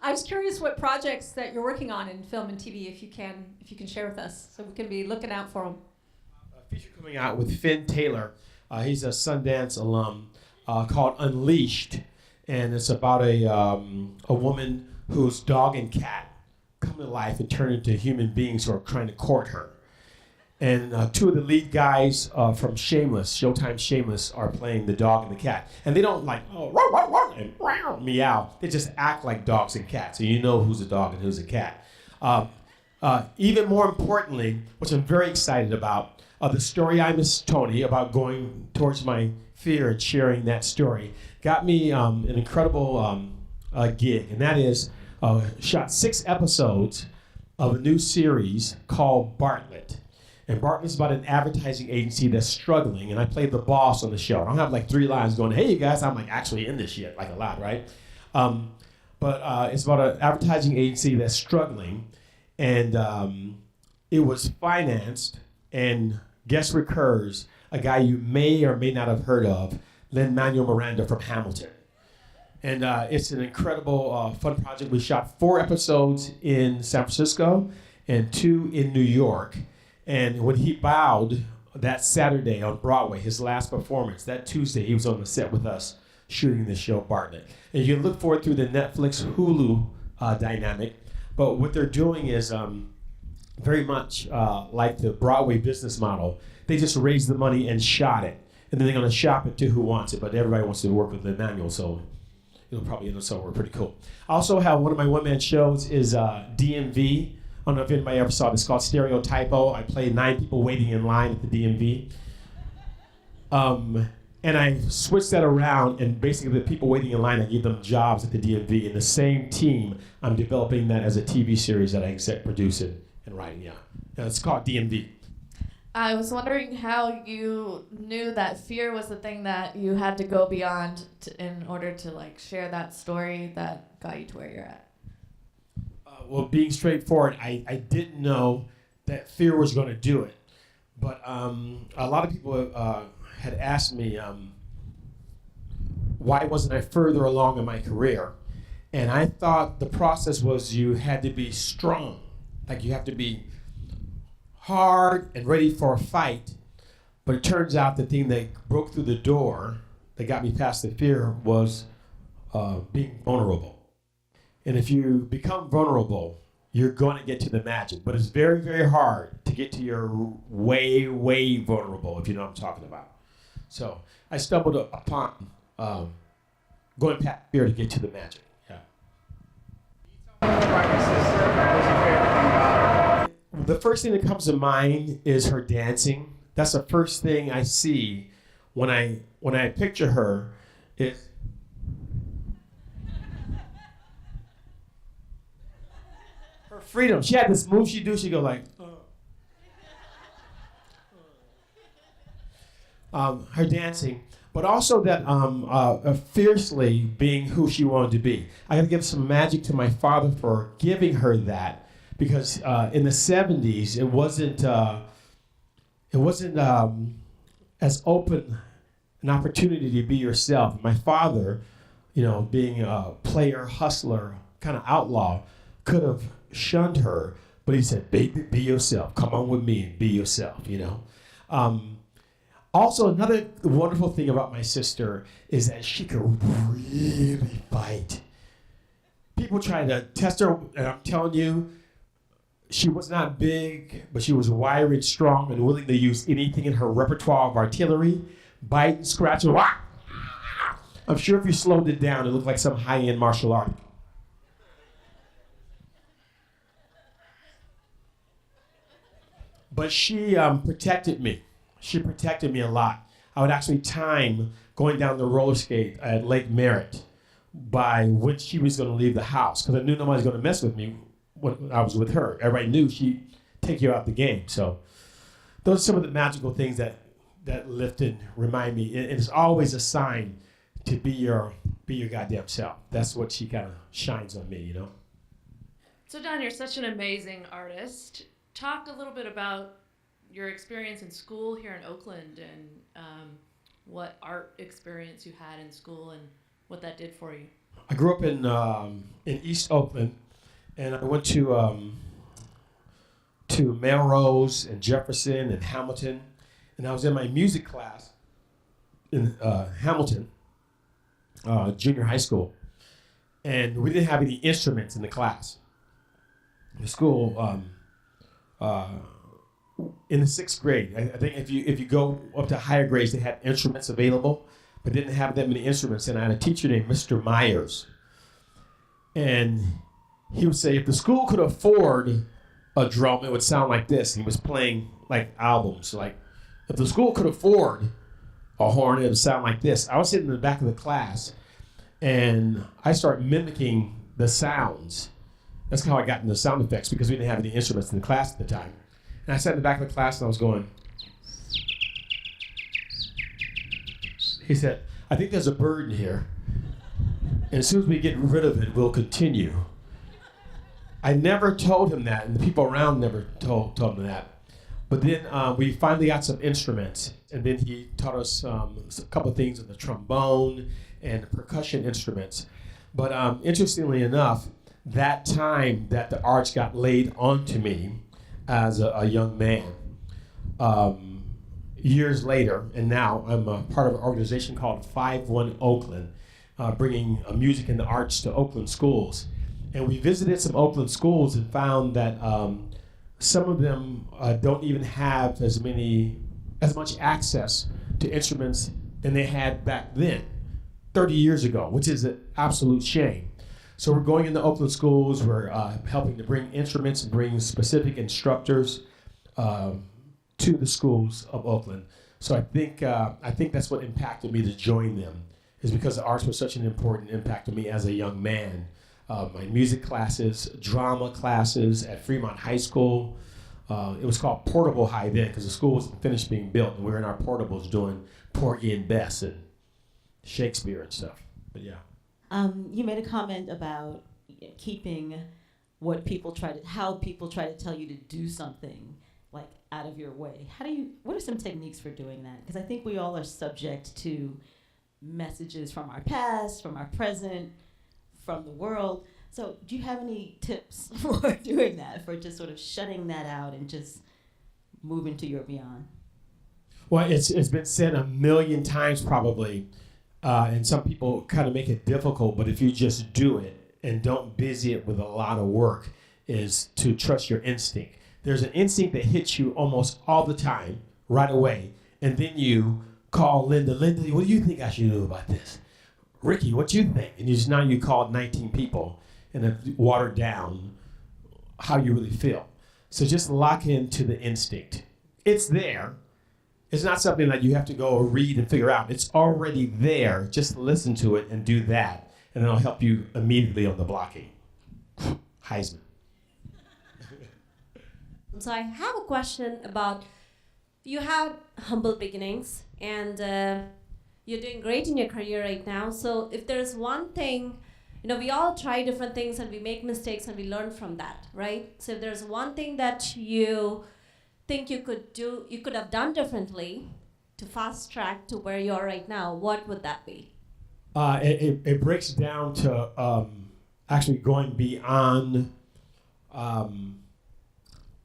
I was curious what projects that you're working on in film and TV, if you can share with us, so we can be looking out for them. A feature coming out with Finn Taylor. He's a Sundance alum, called Unleashed, and it's about a woman whose dog and cat come to life and turn into human beings who are trying to court her. And two of the lead guys from Shameless, Showtime Shameless, are playing the dog and the cat. And they don't like, oh, row, row, row, and row, meow. They just act like dogs and cats. So you know who's a dog and who's a cat. Even more importantly, which I'm very excited about, the story I Miss Tony, about going towards my fear and sharing that story, got me an incredible gig. And that is, shot 6 episodes of a new series called Bartlett. And Bartlett's about an advertising agency that's struggling, and I played the boss on the show. I don't have like 3 lines going, hey, you guys, I'm like actually in this shit, like a lot, right? But it's about an advertising agency that's struggling, and it was financed, and guest recurs, a guy you may or may not have heard of, Lin-Manuel Miranda from Hamilton. And it's an incredible, fun project. We shot 4 episodes in San Francisco and 2 in New York. And when he bowed that Saturday on Broadway, his last performance, that Tuesday, he was on the set with us shooting the show Bartlett. And you can look forward through the Netflix Hulu dynamic. But what they're doing is very much like the Broadway business model. They just raised the money and shot it. And then they're going to shop it to who wants it. But everybody wants to work with Lin-Manuel, so it'll probably end up somewhere pretty cool. I also have one of my one-man shows is DMV. I don't know if anybody ever saw it. It's called Stereotypo. I play 9 people waiting in line at the DMV. And I switched that around, and basically the people waiting in line, I give them jobs at the DMV. And the same team, I'm developing that as a TV series that I exec produce and writing, yeah. And it's called DMV. I was wondering how you knew that fear was the thing that you had to go beyond in order to like share that story that got you to where you're at. Well, being straightforward, I didn't know that fear was going to do it. But a lot of people had asked me, why wasn't I further along in my career? And I thought the process was you had to be strong. Like you have to be hard and ready for a fight. But it turns out the thing that broke through the door that got me past the fear was being vulnerable. And if you become vulnerable, you're going to get to the magic. But it's very, very hard to get to your way, way vulnerable, if you know what I'm talking about. So I stumbled upon going past fear to get to the magic. Yeah. The first thing that comes to mind is her dancing. That's the first thing I see when I picture her. Is her freedom. She had this move she do. She go like, her dancing, but also that fiercely being who she wanted to be. I got to give some magic to my father for giving her that, because in the 70s it wasn't as open an opportunity to be yourself. My father, being a player, hustler, kind of outlaw, could have shunned her, but he said, baby, be yourself. Come on with me and be yourself, Also, another wonderful thing about my sister is that she could really fight. People try to test her, and I'm telling you, she was not big, but she was wiry and strong and willing to use anything in her repertoire of artillery, bite and scratch. And I'm sure if you slowed it down, it looked like some high-end martial art. But she protected me. She protected me a lot. I would actually time going down the roller skate at Lake Merritt by when she was going to leave the house, because I knew nobody was going to mess with me when I was with her. Everybody knew she'd take you out the game. So those are some of the magical things that lift and remind me. And it's always a sign to be your goddamn self. That's what she kind of shines on me, So Don, you're such an amazing artist. Talk a little bit about your experience in school here in Oakland and what art experience you had in school and what that did for you. I grew up in in East Oakland, and I went to Melrose and Jefferson and Hamilton, and I was in my music class in Hamilton, junior high school, and we didn't have any instruments in the class. The school, in the 6th grade, I think if you go up to higher grades, they had instruments available, but didn't have that many instruments. And I had a teacher named Mr. Myers, and he would say if the school could afford a drum, it would sound like this. He was playing like albums, like if the school could afford a horn, it would sound like this. I was sitting in the back of the class, and I started mimicking the sounds. That's how I got into sound effects, because we didn't have any instruments in the class at the time. And I sat in the back of the class and I was going. He said, I think there's a bird in here. And as soon as we get rid of it, we'll continue. I never told him that, and the people around never told him that. But then we finally got some instruments, and then he taught us a couple of things on the trombone and percussion instruments. But interestingly enough, that time that the arts got laid onto me as a young man, years later, and now I'm a part of an organization called 5-1 Oakland, bringing music and the arts to Oakland schools. And we visited some Oakland schools and found that some of them don't even have as much access to instruments than they had back then, 30 years ago, which is an absolute shame. So we're going into Oakland schools, we're helping to bring instruments and bring specific instructors to the schools of Oakland. So I think that's what impacted me to join them, is because the arts was such an important impact to me as a young man. My music classes, drama classes at Fremont High School. It was called Portable High then, because the school wasn't finished being built, and we were in our portables doing Porgy and Bess and Shakespeare and stuff. But yeah. You made a comment about keeping how people try to tell you to do something like out of your way. What are some techniques for doing that? Because I think we all are subject to messages from our past, from our present, from the world. So do you have any tips for doing that, for just sort of shutting that out and just moving to your beyond? Well, it's been said a million times probably, and some people kind of make it difficult, but if you just do it and don't busy it with a lot of work, is to trust your instinct. There's an instinct that hits you almost all the time, right away, and then you call Linda, what do you think I should do about this? Ricky, what do you think? And now you called 19 people and have watered down how you really feel. So just lock into the instinct. It's there. It's not something that you have to go read and figure out. It's already there. Just listen to it and do that, and it'll help you immediately on the blocking. Heisman. So I have a question about, you had humble beginnings, and you're doing great in your career right now. So if there's one thing, we all try different things and we make mistakes and we learn from that, right? So if there's one thing that you think you could have done differently to fast track to where you are right now, what would that be? It breaks down to actually going beyond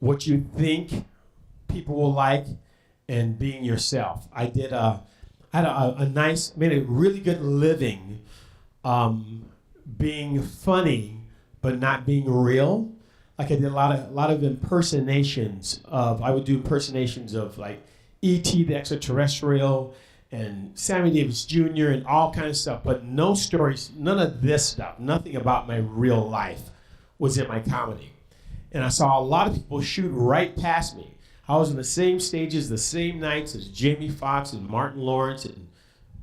what you think people will like and being yourself. I made a really good living being funny but not being real. Like I did a lot of impersonations I would do impersonations of like E.T. the Extraterrestrial and Sammy Davis Jr. and all kinds of stuff, but no stories, none of this stuff, nothing about my real life was in my comedy. And I saw a lot of people shoot right past me. I was in the same stages, the same nights as Jamie Foxx and Martin Lawrence and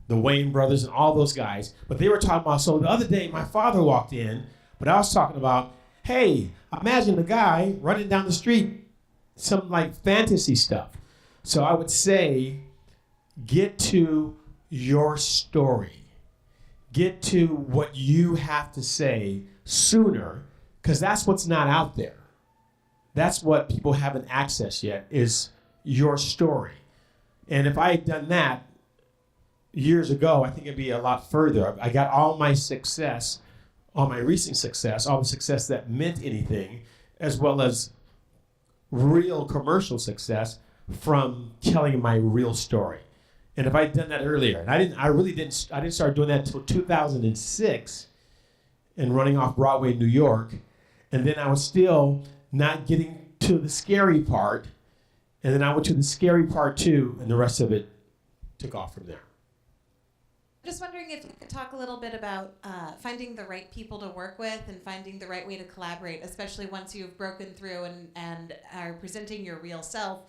the Wayne brothers and all those guys. But they were talking about, so the other day my father walked in, but I was talking about, hey, imagine a guy running down the street, some like fantasy stuff. So I would say, get to your story. Get to what you have to say sooner, because that's what's not out there. That's what people haven't accessed yet, is your story. And if I had done that years ago, I think it'd be a lot further. I got all my success all my recent success, all the success that meant anything, as well as real commercial success from telling my real story. And if I'd done that earlier, and I didn't start doing that until 2006 and running off Broadway in New York. And then I was still not getting to the scary part. And then I went to the scary part too, and the rest of it took off from there. Just wondering if you could talk a little bit about finding the right people to work with and finding the right way to collaborate, especially once you've broken through and are presenting your real self.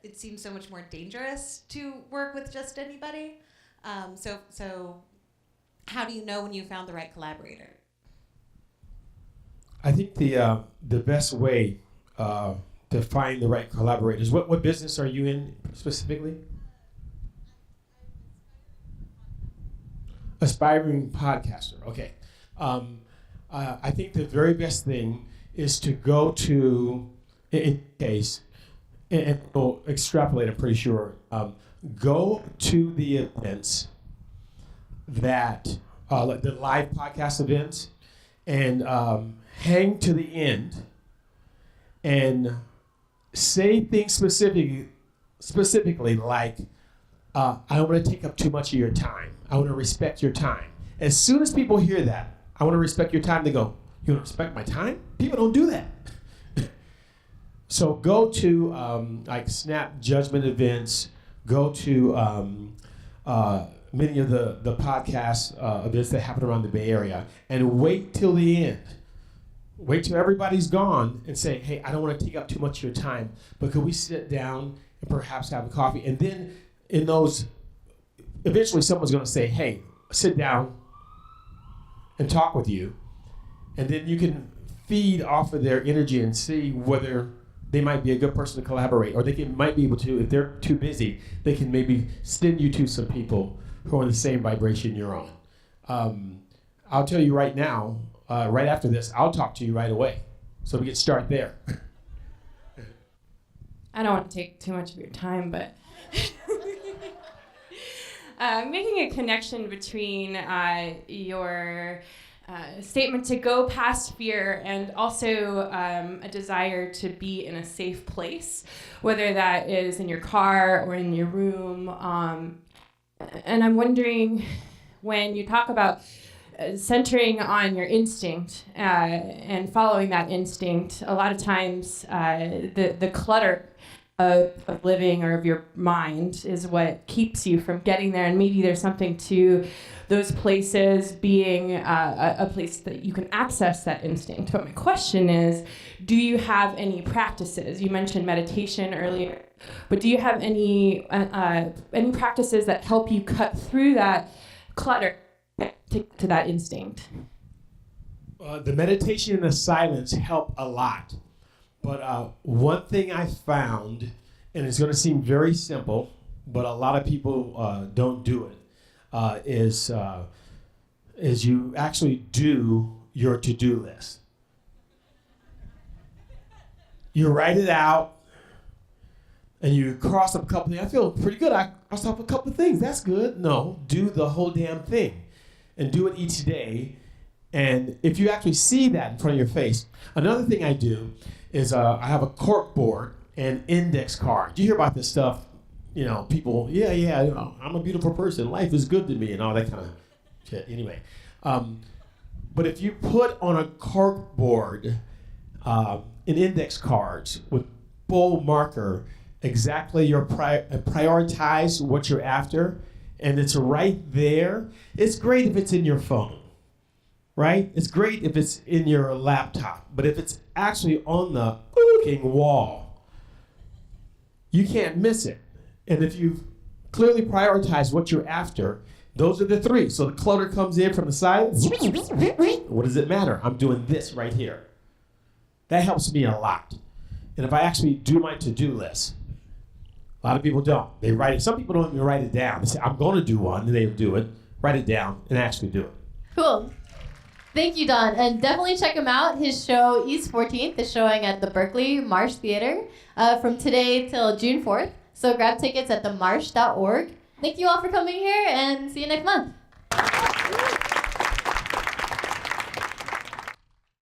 It seems so much more dangerous to work with just anybody. So how do you know when you found the right collaborator? I think the best way to find the right collaborators. What business are you in specifically? Aspiring podcaster. Okay. I think the very best thing is to go to, in case, and we'll extrapolate, I'm pretty sure, go to the events that, like the live podcast events, and hang to the end and say things specifically like, I don't want to take up too much of your time. I want to respect your time. As soon as people hear that, I want to respect your time, they go, you want to respect my time? People don't do that. So go to like Snap Judgment events, go to many of the podcast events that happen around the Bay Area, and wait till the end. Wait till everybody's gone and say, hey, I don't want to take up too much of your time, but could we sit down and perhaps have a coffee? And then in those, eventually someone's going to say, hey, sit down and talk with you. And then you can feed off of their energy and see whether they might be a good person to collaborate, or might be able to, if they're too busy, they can maybe send you to some people who are on the same vibration you're on. I'll tell you right now, right after this, I'll talk to you right away. So we can start there. I don't want to take too much of your time, but making a connection between your statement to go past fear and also a desire to be in a safe place, whether that is in your car or in your room. And I'm wondering, when you talk about centering on your instinct and following that instinct, a lot of times the clutter of living or of your mind is what keeps you from getting there. And maybe there's something to those places being a place that you can access that instinct. But my question is, do you have any practices? You mentioned meditation earlier, but do you have any practices that help you cut through that clutter to that instinct? The meditation and the silence help a lot. But one thing I found, and it's going to seem very simple, but a lot of people don't do it, is you actually do your to-do list. You write it out, and you cross up a couple things. I feel pretty good. I crossed off a couple of things. That's good. No, do the whole damn thing, and do it each day. And if you actually see that in front of your face, another thing I do is I have a cork board and index card. You hear about this stuff, people, I'm a beautiful person, life is good to me, and all that kind of shit. Anyway, but if you put on a cork board an index cards with bold marker exactly your prioritize what you're after, and it's right there. It's great if it's in your phone. Right? It's great if it's in your laptop, but if it's actually on the fucking wall, you can't miss it. And if you've clearly prioritized what you're after, those are the three. So the clutter comes in from the side. What does it matter? I'm doing this right here. That helps me a lot. And if I actually do my to-do list, a lot of people don't. They write it. Some people don't even write it down. They say, I'm going to do one, and they do it, write it down, and actually do it. Cool. Thank you, Don. And definitely check him out. His show, East 14th, is showing at the Berkeley Marsh Theater from today till June 4th. So grab tickets at themarsh.org. Thank you all for coming here, and see you next month.